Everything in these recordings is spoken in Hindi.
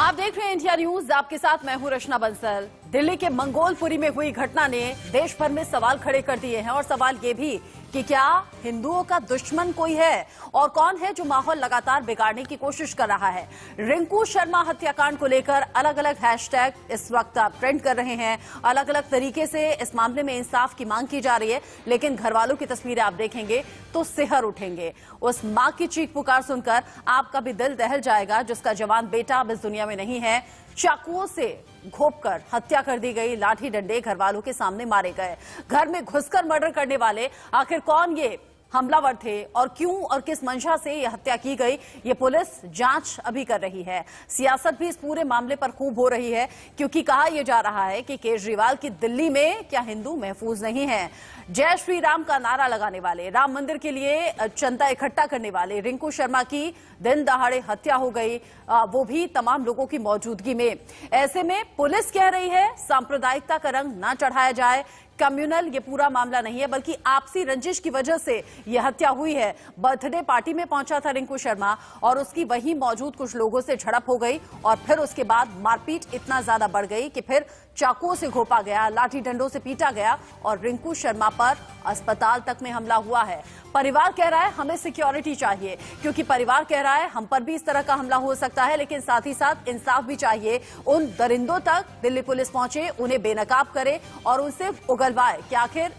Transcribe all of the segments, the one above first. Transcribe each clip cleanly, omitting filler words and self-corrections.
आप देख रहे हैं इंडिया न्यूज, आपके साथ मैं हूं रचना बंसल। दिल्ली के मंगोलपुरी में हुई घटना ने देश भर में सवाल खड़े कर दिए हैं और सवाल ये भी कि क्या हिंदुओं का दुश्मन कोई है और कौन है जो माहौल लगातार बिगाड़ने की कोशिश कर रहा है। रिंकू शर्मा हत्याकांड को लेकर अलग अलग हैशटैग इस वक्त ट्रेंड कर रहे हैं। अलग अलग तरीके से इस मामले में इंसाफ की मांग की जा रही है, लेकिन घर वालों की तस्वीरें आप देखेंगे तो सिहर उठेंगे। उस मां की चीख पुकार सुनकर आपका भी दिल दहल जाएगा, जिसका जवान बेटा अब इस दुनिया में नहीं है। चाकुओं से घोंपकर हत्या कर दी गई, लाठी डंडे घर वालों के सामने मारे गए। घर में घुसकर मर्डर करने वाले आखिर कौन ये हमलावर थे और क्यों और किस मंशा से यह हत्या की गई, ये पुलिस जांच अभी कर रही है। सियासत भी इस पूरे मामले पर खूब हो रही है, क्योंकि कहा यह जा रहा है कि केजरीवाल की दिल्ली में क्या हिंदू महफूज नहीं है। जय श्री राम का नारा लगाने वाले, राम मंदिर के लिए चंदा इकट्ठा करने वाले रिंकू शर्मा की दिन दहाड़े हत्या हो गई, वो भी तमाम लोगों की मौजूदगी में। ऐसे में पुलिस कह रही है सांप्रदायिकता का रंग ना चढ़ाया जाए। कम्युनल ये पूरा मामला नहीं है, बल्कि आपसी रंजिश की वजह से यह हत्या हुई है। बर्थडे पार्टी में पहुंचा था रिंकू शर्मा और उसकी वहीं मौजूद कुछ लोगों से झड़प हो गई और फिर उसके बाद मारपीट इतना ज्यादा बढ़ गई कि फिर चाकुओं से घोंपा गया, लाठी डंडों से पीटा गया और रिंकू शर्मा पर अस्पताल तक में हमला हुआ है। परिवार कह रहा है हमें सिक्योरिटी चाहिए, क्योंकि परिवार कह रहा है हम पर भी इस तरह का हमला हो सकता है, लेकिन साथ ही साथ इंसाफ भी चाहिए। उन दरिंदों तक दिल्ली पुलिस पहुंचे, उन्हें बेनकाब करे और उनसे उगलवाए कि आखिर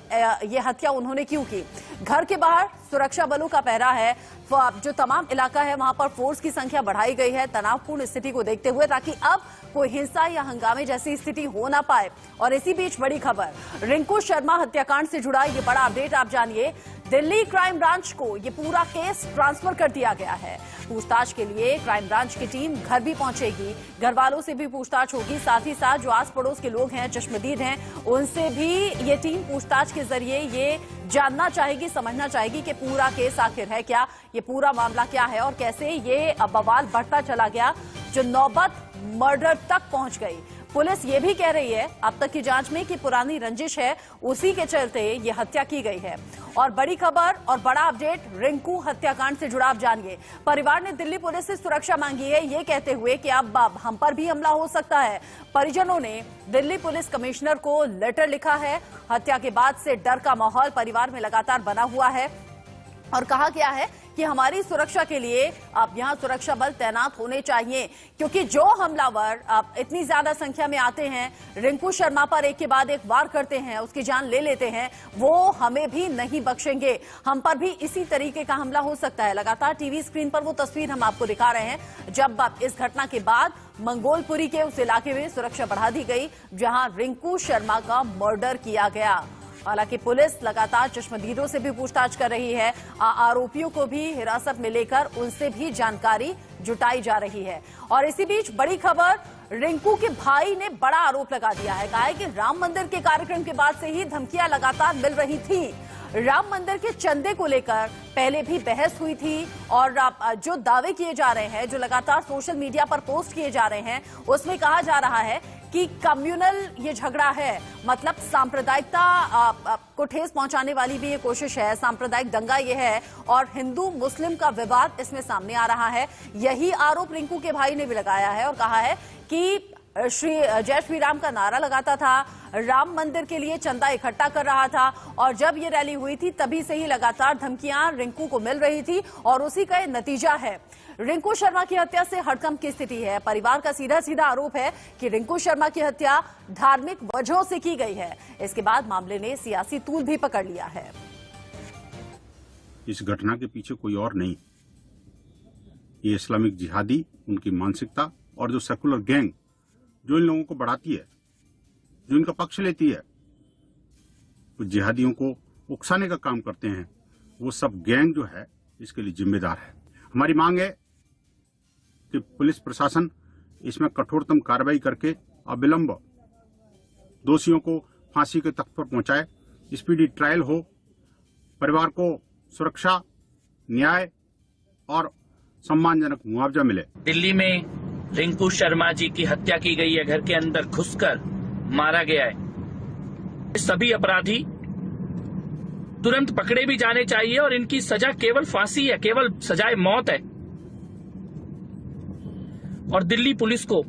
ये हत्या उन्होंने क्यों की। घर के बाहर सुरक्षा बलों का पहरा है। जो तमाम इलाका है वहां पर फोर्स की संख्या बढ़ाई गई है तनावपूर्ण स्थिति को देखते हुए, ताकि अब कोई हिंसा या हंगामे जैसी स्थिति हो ना पाए। और इसी बीच बड़ी खबर, रिंकू शर्मा हत्याकांड से जुड़ा ये बड़ा अपडेट आप जानिए। दिल्ली क्राइम ब्रांच को ये पूरा केस ट्रांसफर कर दिया गया है। पूछताछ के लिए क्राइम ब्रांच की टीम घर भी पहुंचेगी, घर वालों से भी पूछताछ होगी, साथ ही साथ जो आस पड़ोस के लोग हैं, चश्मदीद हैं, उनसे भी ये टीम पूछताछ के जरिए ये जानना चाहेगी, समझना चाहेगी कि पूरा केस आखिर है क्या, ये पूरा मामला क्या है और कैसे ये बवाल बढ़ता चला गया जो नौबत मर्डर तक पहुंच गई। पुलिस ये भी कह रही है अब तक की जांच में कि पुरानी रंजिश है, उसी के चलते ये हत्या की गई है। और बड़ी खबर और बड़ा अपडेट रिंकू हत्याकांड से जुड़ा आप जानिए। परिवार ने दिल्ली पुलिस से सुरक्षा मांगी है, ये कहते हुए कि अब हम पर भी हमला हो सकता है। परिजनों ने दिल्ली पुलिस कमिश्नर को लेटर लिखा है। हत्या के बाद से डर का माहौल परिवार में लगातार बना हुआ है और कहा गया है कि हमारी सुरक्षा के लिए अब यहां सुरक्षा बल तैनात होने चाहिए, क्योंकि जो हमलावर अब इतनी ज्यादा संख्या में आते हैं, रिंकू शर्मा पर एक के बाद एक वार करते हैं, उसकी जान ले लेते हैं, वो हमें भी नहीं बख्शेंगे। हम पर भी इसी तरीके का हमला हो सकता है। लगातार टीवी स्क्रीन पर वो तस्वीर हम आपको दिखा रहे हैं जब इस घटना के बाद मंगोलपुरी के उस इलाके में सुरक्षा बढ़ा दी गई जहां रिंकू शर्मा का मर्डर किया गया। हालांकि पुलिस लगातार चश्मदीदों से भी पूछताछ कर रही है, आरोपियों को भी हिरासत में लेकर उनसे भी जानकारी जुटाई जा रही है। और इसी बीच बड़ी खबर, रिंकू के भाई ने बड़ा आरोप लगा दिया है। कहा है कि राम मंदिर के कार्यक्रम के बाद से ही धमकियां लगातार मिल रही थी। राम मंदिर के चंदे को लेकर पहले भी बहस हुई थी और जो दावे किए जा रहे हैं, जो लगातार सोशल मीडिया पर पोस्ट किए जा रहे हैं, उसमें कहा जा रहा है कि कम्युनल ये झगड़ा है, मतलब सांप्रदायिकता को ठेस पहुंचाने वाली भी ये कोशिश है, सांप्रदायिक दंगा ये है और हिंदू मुस्लिम का विवाद इसमें सामने आ रहा है। यही आरोप रिंकू के भाई ने भी लगाया है और कहा है कि जय श्री राम का नारा लगाता था, राम मंदिर के लिए चंदा इकट्ठा कर रहा था और जब ये रैली हुई थी तभी से ही लगातार धमकियां रिंकू को मिल रही थी और उसी का नतीजा है। रिंकू शर्मा की हत्या से हड़कंप की स्थिति है। परिवार का सीधा सीधा आरोप है कि रिंकू शर्मा की हत्या धार्मिक वजहों से की गई है। इसके बाद मामले ने सियासी तूल भी पकड़ लिया है। इस घटना के पीछे कोई और नहीं, ये इस्लामिक जिहादी, उनकी मानसिकता और जो सेकुलर गैंग जो इन लोगों को बढ़ाती है, जो इनका पक्ष लेती है, वो जिहादियों को उकसाने का काम करते हैं, वो सब गैंग जो है इसके लिए जिम्मेदार है। हमारी मांग है कि पुलिस प्रशासन इसमें कठोरतम कार्रवाई करके अविलंब दोषियों को फांसी के तख्त पर पहुंचाए, स्पीडी ट्रायल हो, परिवार को सुरक्षा, न्याय और सम्मानजनक मुआवजा मिले। दिल्ली में रिंकू शर्मा जी की हत्या की गई है, घर के अंदर घुसकर मारा गया है। सभी अपराधी तुरंत पकड़े भी जाने चाहिए और इनकी सजा केवल फांसी है, केवल सजाए मौत है। और दिल्ली पुलिस को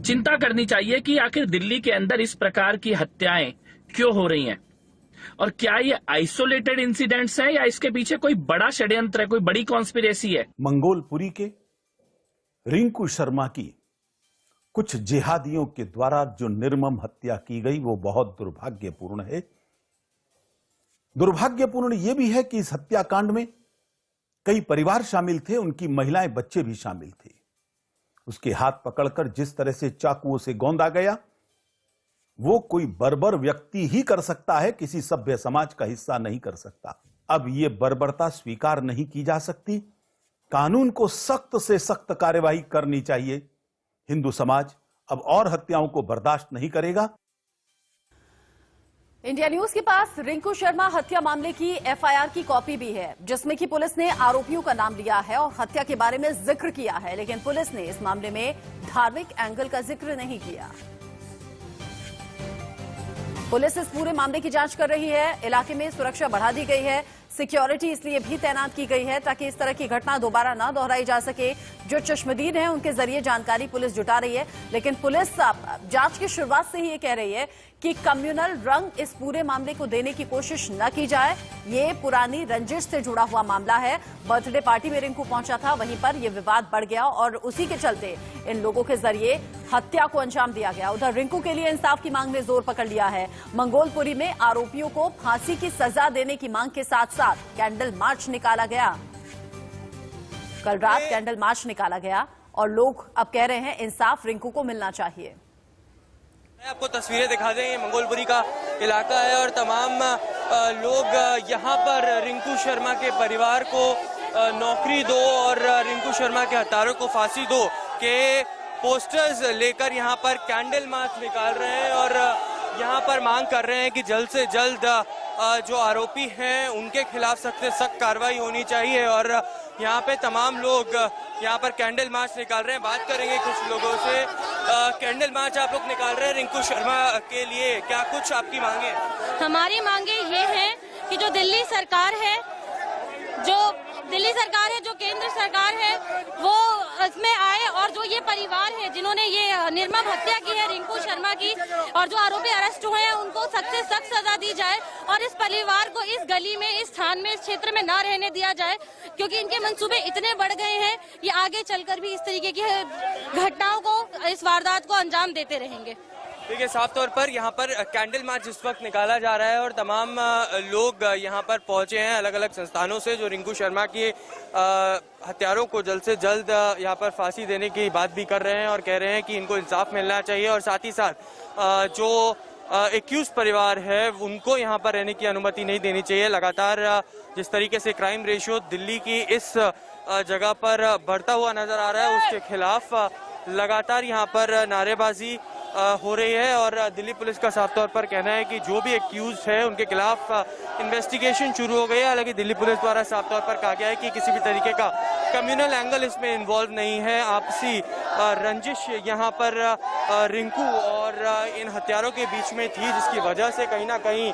चिंता करनी चाहिए कि आखिर दिल्ली के अंदर इस प्रकार की हत्याएं क्यों हो रही हैं और क्या ये आइसोलेटेड इंसिडेंट्स हैं या इसके पीछे कोई बड़ा षड्यंत्र है, कोई बड़ी कॉन्स्पिरेसी है। मंगोलपुरी के रिंकू शर्मा की कुछ जिहादियों के द्वारा जो निर्मम हत्या की गई वो बहुत दुर्भाग्यपूर्ण है। दुर्भाग्यपूर्ण यह भी है कि इस हत्याकांड में कई परिवार शामिल थे, उनकी महिलाएं बच्चे भी शामिल थे। उसके हाथ पकड़कर जिस तरह से चाकुओं से गोंदा गया वो कोई बर्बर व्यक्ति ही कर सकता है, किसी सभ्य समाज का हिस्सा नहीं कर सकता। अब यह बर्बरता स्वीकार नहीं की जा सकती। कानून को सख्त से सख्त कार्यवाही करनी चाहिए। हिंदू समाज अब और हत्याओं को बर्दाश्त नहीं करेगा। इंडिया न्यूज के पास रिंकू शर्मा हत्या मामले की एफआईआर की कॉपी भी है, जिसमें कि पुलिस ने आरोपियों का नाम लिया है और हत्या के बारे में जिक्र किया है, लेकिन पुलिस ने इस मामले में धार्मिक एंगल का जिक्र नहीं किया। पुलिस इस पूरे मामले की जांच कर रही है। इलाके में सुरक्षा बढ़ा दी गई है, सिक्योरिटी इसलिए भी तैनात की गई है ताकि इस तरह की घटना दोबारा न दोहराई जा सके। जो चश्मदीद हैं उनके जरिए जानकारी पुलिस जुटा रही है, लेकिन पुलिस जांच की शुरुआत से ही ये कह रही है कि कम्युनल रंग इस पूरे मामले को देने की कोशिश न की जाए। ये पुरानी रंजिश से जुड़ा हुआ मामला है। बर्थडे पार्टी में रिंकू पहुंचा था, वहीं पर यह विवाद बढ़ गया और उसी के चलते इन लोगों के जरिए हत्या को अंजाम दिया गया। उधर रिंकू के लिए इंसाफ की मांग ने जोर पकड़ लिया है। मंगोलपुरी में आरोपियों को फांसी की सजा देने की मांग के साथ साथ कैंडल मार्च निकाला गया। कल रात कैंडल मार्च निकाला गया और लोग अब कह रहे हैं इंसाफ रिंकू को मिलना चाहिए। आपको तस्वीरें दिखा दें, ये मंगोलपुरी का इलाका है और तमाम लोग यहाँ पर रिंकू शर्मा के परिवार को नौकरी दो और रिंकू शर्मा के हत्यारों को फांसी दो के पोस्टर्स लेकर यहाँ पर कैंडल मार्च निकाल रहे हैं और यहाँ पर मांग कर रहे हैं कि जल्द से जल्द जो आरोपी हैं उनके खिलाफ सख्त से सख्त कार्रवाई होनी चाहिए। और यहाँ पे तमाम लोग यहाँ पर कैंडल मार्च निकाल रहे हैं। बात करेंगे कुछ लोगों से। कैंडल मार्च आप लोग निकाल रहे हैं रिंकू शर्मा के लिए, क्या कुछ आपकी मांगे? हमारी मांगे ये हैं कि जो दिल्ली सरकार है, जो केंद्र सरकार है, वो इसमें आए और जो ये परिवार है जिन्होंने ये निर्मम हत्या की है रिंकू शर्मा की और जो आरोपी अरेस्ट हुए हैं उनको सख्त से सख्त सजा दी जाए और इस परिवार को इस गली में, इस स्थान में, इस क्षेत्र में ना रहने दिया जाए, क्योंकि इनके मंसूबे इतने बढ़ गए हैं, ये आगे चलकर भी इस तरीके की घटनाओं को, इस वारदात को अंजाम देते रहेंगे। देखिए, साफ तौर पर यहाँ पर कैंडल मार्च इस वक्त निकाला जा रहा है और तमाम लोग यहाँ पर पहुंचे हैं अलग अलग संस्थानों से, जो रिंकू शर्मा के हत्यारों को जल्द से जल्द यहाँ पर फांसी देने की बात भी कर रहे हैं और कह रहे हैं कि इनको इंसाफ मिलना चाहिए और साथ ही साथ जो एक्यूज परिवार है उनको यहाँ पर रहने की अनुमति नहीं देनी चाहिए। लगातार जिस तरीके से क्राइम रेशियो दिल्ली की इस जगह पर बढ़ता हुआ नजर आ रहा है, उसके खिलाफ लगातार यहाँ पर नारेबाजी हो रही है और दिल्ली पुलिस का साफ तौर पर कहना है कि जो भी एक्यूज है उनके खिलाफ इन्वेस्टिगेशन शुरू हो गई है। हालांकि दिल्ली पुलिस द्वारा साफ तौर पर कहा गया है कि किसी भी तरीके का कम्युनल एंगल इसमें इन्वॉल्व नहीं है। आपसी रंजिश यहाँ पर रिंकू और इन हत्यारों के बीच में थी, जिसकी वजह से कहीं ना कहीं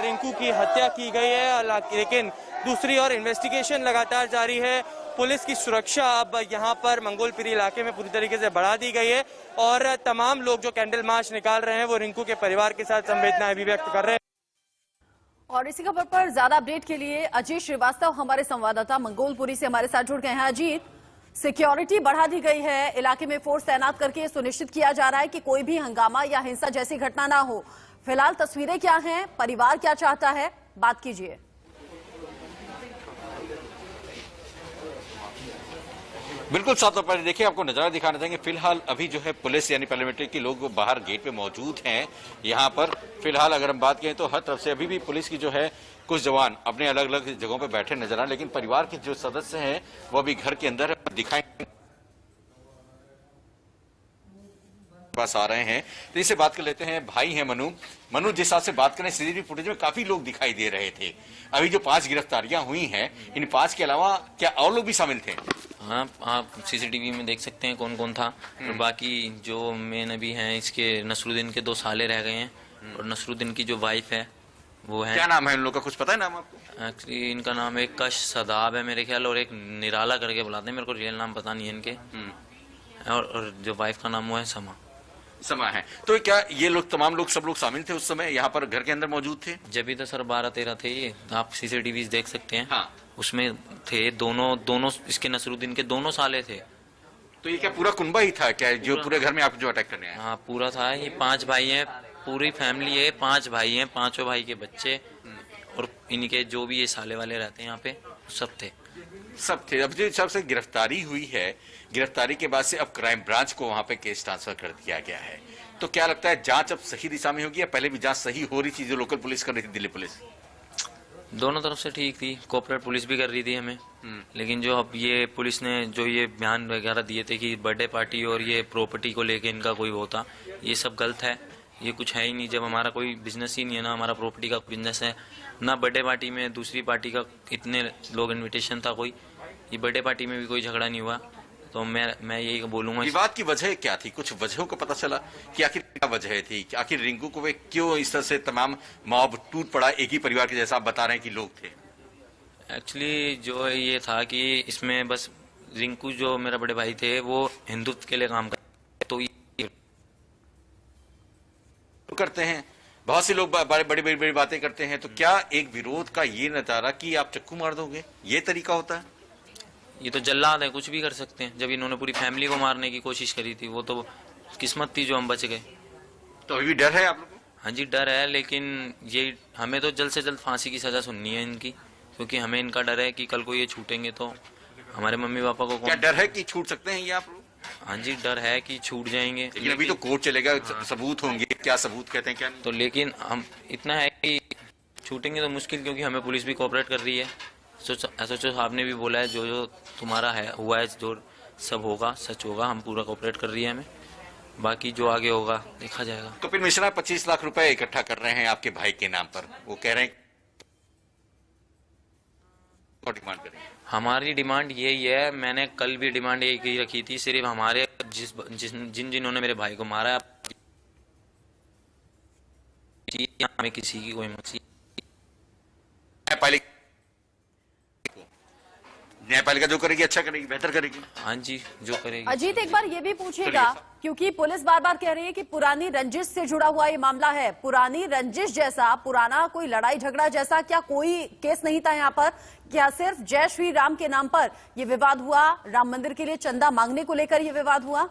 रिंकू की हत्या की गई है। लेकिन दूसरी ओर इन्वेस्टिगेशन लगातार जारी है। पुलिस की सुरक्षा अब यहाँ पर मंगोलपुरी इलाके में पूरी तरीके से बढ़ा दी गई है और तमाम लोग जो कैंडल मार्च निकाल रहे हैं वो रिंकू के परिवार के साथ संवेदनाएं भी व्यक्त कर रहे हैं। और इसी खबर पर ज्यादा अपडेट के लिए अजीत श्रीवास्तव हमारे संवाददाता मंगोलपुरी से हमारे साथ जुड़ गए हैं। अजीत, सिक्योरिटी बढ़ा दी गई है, इलाके में फोर्स तैनात करके सुनिश्चित किया जा रहा है कि कोई भी हंगामा या हिंसा जैसी घटना ना हो। फिलहाल तस्वीरें क्या हैं, परिवार क्या चाहता है, बात कीजिए। बिल्कुल साफ तौर पर देखिए, आपको नजारा दिखाना चाहेंगे। फिलहाल अभी जो है पुलिस यानी पार्लियामेंट्री के लोग बाहर गेट पे मौजूद हैं। यहाँ पर फिलहाल अगर हम बात करें तो हर तरफ से अभी भी पुलिस की जो है कुछ जवान अपने अलग अलग जगहों पे बैठे नजर आए, लेकिन परिवार के जो सदस्य हैं वो अभी घर के अंदर दिखाई पास आ रहे हैं। तो इससे बात कर लेते हैं, भाई हैं मनु जिस हिसाब से बात करें सीसीटीवी फुटेज में काफी लोग दिखाई दे रहे थे। अभी जो 5 गिरफ्तारियां हुई हैं, इन 5 के अलावा क्या और लोग भी शामिल थे? हाँ, आप सीसीटीवी में देख सकते हैं कौन कौन था। और बाकी जो मेन अभी हैं, इसके नसरुद्दीन के 2 साले रह गए हैं और नसरुद्दीन की जो वाइफ है वो है। क्या नाम है इन लोगों का, कुछ पता है नाम आपको? एक्चुअली इनका नाम एक कश सदाब है मेरे ख्याल, और एक निराला करके बुलाते हैं, मेरे को रियल नाम पता नहीं है इनके। और जो वाइफ का नाम वो है समा। समय है। तो क्या ये लोग तमाम लोग सब लोग शामिल थे उस समय यहाँ पर घर के अंदर मौजूद थे? जब भी तो सर 12-13 थे ये, आप CCTV देख सकते हैं। हाँ। उसमें थे दोनों इसके नसरुद्दीन के दोनों साले थे। तो ये क्या पूरा कुनबा ही था क्या जो पूरे घर में आप जो अटैक करने आए? हाँ पूरा था। ये 5 भाई हैं, पूरी फैमिली है, 5 भाई हैं, 5 भाई के बच्चे और इनके जो भी ये साले वाले रहते हैं यहाँ पे सब थे। अब जो सबसे गिरफ्तारी हुई है, गिरफ्तारी के बाद से अब क्राइम ब्रांच को वहां पे केस ट्रांसफर कर दिया गया है। तो क्या लगता है जांच अब सही दिशा में होगी या पहले भी जांच सही हो रही थी जो लोकल पुलिस कर रही थी, दिल्ली पुलिस? दोनों तरफ से ठीक थी, कोऑपरेट पुलिस भी कर रही थी हमें। लेकिन जो अब ये पुलिस ने जो ये बयान वगैरह दिए थे कि बर्थडे पार्टी और ये प्रॉपर्टी को लेके इनका कोई वो था, ये सब गलत है। ये कुछ है ही नहीं। जब हमारा कोई बिजनेस ही नहीं है, ना हमारा प्रॉपर्टी का बिजनेस है, ना बर्थडे पार्टी में दूसरी पार्टी का इतने लोग इनविटेशन था कोई, ये बर्थडे पार्टी में भी कोई झगड़ा नहीं हुआ। तो मैं यही बोलूंगा। विवाद की वजह क्या थी? कुछ वजहों को पता चला कि आखिर क्या वजह थी कि आखिर रिंकू को वे क्यों इस तरह से तमाम मॉब टूट पड़ा? एक ही परिवार के जैसा आप बता रहे हैं कि लोग थे। एक्चुअली जो ये था कि इसमें बस रिंकू जो मेरा बड़े भाई थे वो हिंदुत्व के लिए काम करते, तो ये करते हैं। बहुत से लोग बड़ी बातें करते हैं। तो क्या एक विरोध का ये नजारा कि आप चक्कू मार दोगे, ये तरीका होता है? ये तो जल्लाद है, कुछ भी कर सकते हैं। जब इन्होंने पूरी फैमिली को मारने की कोशिश करी थी, वो तो किस्मत थी जो हम बच गए। तो अभी भी डर है आप लोगों को? हाँ जी डर है, लेकिन ये हमें तो जल्द से जल्द फांसी की सजा सुननी है इनकी, क्योंकि हमें इनका डर है कि कल को ये छूटेंगे तो हमारे मम्मी पापा को क्या डर है कि छूट सकते हैं ये आप लोग? हाँ जी डर है कि छूट जाएंगे। लेकिन अभी तो कोर्ट चलेगा, सबूत होंगे। क्या सबूत कहते हैं क्या नहीं? तो लेकिन हम इतना है कि छूटेंगे तो मुश्किल, क्योंकि हमें पुलिस भी कोऑपरेट कर रही है। SHO साहब ने भी बोला है जो तुम्हारा है हुआ है, जो सब होगा सच होगा, हम पूरा कोऑपरेट कर रही है हमें। बाकी जो आगे होगा देखा जाएगा। कपिल मिश्रा 25 लाख रुपए इकट्ठा कर रहे हैं आपके भाई के नाम पर। वो कह रहे हैं डिमांड करेंगे। हमारी डिमांड यही है, मैंने कल भी डिमांड यही रखी थी, सिर्फ हमारे जिन्होंने मेरे भाई को मारा, हमें किसी की कोई मर्जी। न्यायपालिका जो करेगी अच्छा करेगी, बेहतर करेगी। हाँ जी जो करेगी। अजीत एक बार ये भी पूछेगा, क्योंकि पुलिस बार बार कह रही है कि पुरानी रंजिश से जुड़ा हुआ ये मामला है। पुरानी रंजिश जैसा, पुराना कोई लड़ाई झगड़ा जैसा क्या कोई केस नहीं था यहाँ पर? क्या सिर्फ जय श्री राम के नाम पर ये विवाद हुआ? राम मंदिर के लिए चंदा मांगने को लेकर ये विवाद हुआ?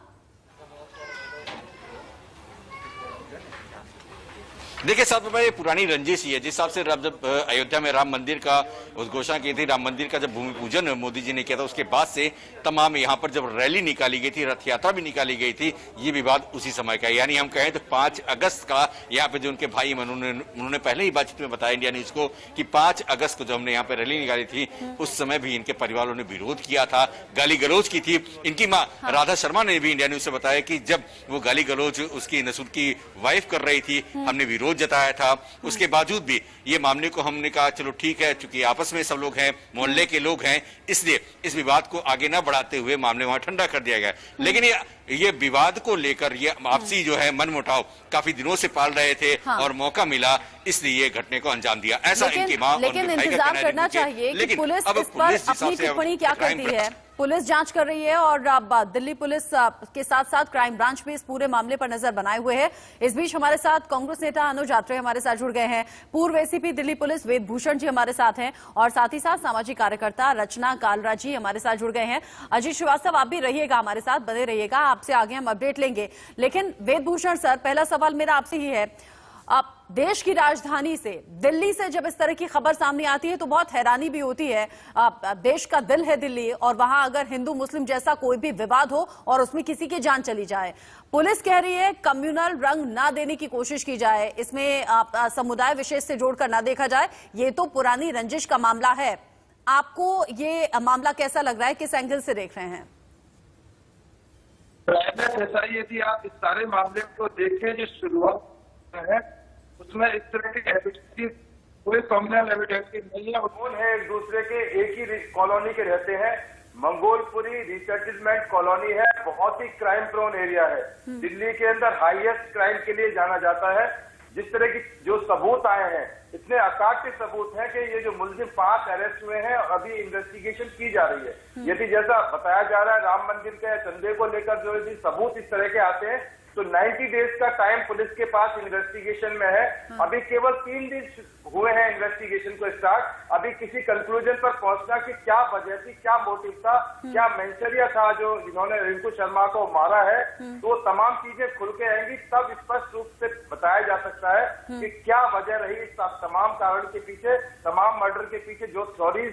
देखिए साथ में ये पुरानी रंजिश ही है। जिस हिसाब से जब अयोध्या में राम मंदिर का उद्घोषणा की थी, राम मंदिर का जब भूमि पूजन मोदी जी ने किया था, उसके बाद से तमाम यहाँ पर जब रैली निकाली गई थी, रथ यात्रा भी निकाली गई थी, ये विवाद उसी समय का है। यानी हम कहें तो 5 अगस्त का यहाँ पे जो उनके भाई उन्होंने पहले ही बातचीत में बताया इंडिया न्यूज को कि 5 अगस्त को जो हमने यहाँ पे रैली निकाली थी, उस समय भी इनके परिवार वालों ने विरोध किया था, गाली गलौज की थी। इनकी माँ राधा शर्मा ने भी इंडिया न्यूज से बताया कि जब वो गाली गलौज उसकी नसूर की वाइफ कर रही थी, हमने विरोध जताया था। उसके बावजूद भी ये मामले को हमने कहा चलो ठीक है, चूंकि आपस में सब लोग हैं, मोहल्ले के लोग हैं, इसलिए इस विवाद को आगे न बढ़ाते हुए मामले वहां ठंडा कर दिया गया। लेकिन ये विवाद को लेकर ये आपसी जो है मनमुटाव काफी दिनों से पाल रहे थे। हाँ। और मौका मिला इसलिए ये घटने को अंजाम दिया, ऐसा इनकी मां। लेकिन इंतजार करना चाहिए कि पुलिस इस पर अपनी टिप्पणी क्या करती है। पुलिस जांच कर रही है और दिल्ली पुलिस के साथ साथ क्राइम ब्रांच भी इस पूरे मामले पर नजर बनाए हुए है। इस बीच हमारे साथ कांग्रेस नेता अनुज आत्रे हमारे साथ जुड़ गए हैं, पूर्व ACP दिल्ली पुलिस वेद भूषण जी हमारे साथ हैं, और साथ ही साथ सामाजिक कार्यकर्ता रचना कालरा जी हमारे साथ जुड़ गए हैं। अजीत श्रीवास्तव आप भी रहिएगा, हमारे साथ बने रहिएगा, आपसे आगे हम अपडेट लेंगे। लेकिन वेद भूषण सर, पहला सवाल मेरा आपसे ही है, अब देश की राजधानी से, दिल्ली से जब इस तरह की खबर सामने आती है तो बहुत हैरानी भी होती है। देश का दिल है दिल्ली, और वहां अगर हिंदू मुस्लिम जैसा कोई भी विवाद हो और उसमें किसी की जान चली जाए, पुलिस कह रही है कम्युनल रंग ना देने की कोशिश की जाए, इसमें समुदाय विशेष से जोड़कर ना देखा जाए, ये तो पुरानी रंजिश का मामला है। आपको ये मामला कैसा लग रहा है, किस एंगल से देख रहे हैं? ऐसा ही यदि आप इस सारे मामले को देखें, जो शुरुआत है उसमें इस तरह के एविडेंस की कोई कम्युनल एविडेंस की नहीं है। मंगोल है, एक दूसरे के एक ही कॉलोनी के रहते हैं। मंगोलपुरी रिसेटलमेंट कॉलोनी है, बहुत ही क्राइम प्रोन एरिया है, दिल्ली के अंदर हाईएस्ट क्राइम के लिए जाना जाता है। जिस तरह की जो सबूत आए हैं, इतने अकाट्य सबूत हैं कि ये जो मुलजिम 5 अरेस्ट हुए हैं, अभी इन्वेस्टिगेशन की जा रही है। यदि जैसा बताया जा रहा है राम मंदिर के चंदे को लेकर जो यदि सबूत इस तरह के आते हैं तो 90 डेज का टाइम पुलिस के पास इन्वेस्टिगेशन में है। अभी केवल 3 दिन हुए हैं इन्वेस्टिगेशन को स्टार्ट। अभी किसी कंक्लूजन पर पहुंचना कि क्या वजह थी, क्या मोटिव था, क्या मेंशरिया था जो जिन्होंने रिंकू शर्मा को मारा है, तो तमाम चीजें खुल के आएंगी, तब स्पष्ट रूप से बताया जा सकता है कि क्या वजह रही इस तमाम कारण के पीछे, तमाम मर्डर के पीछे। जो थ्योरीज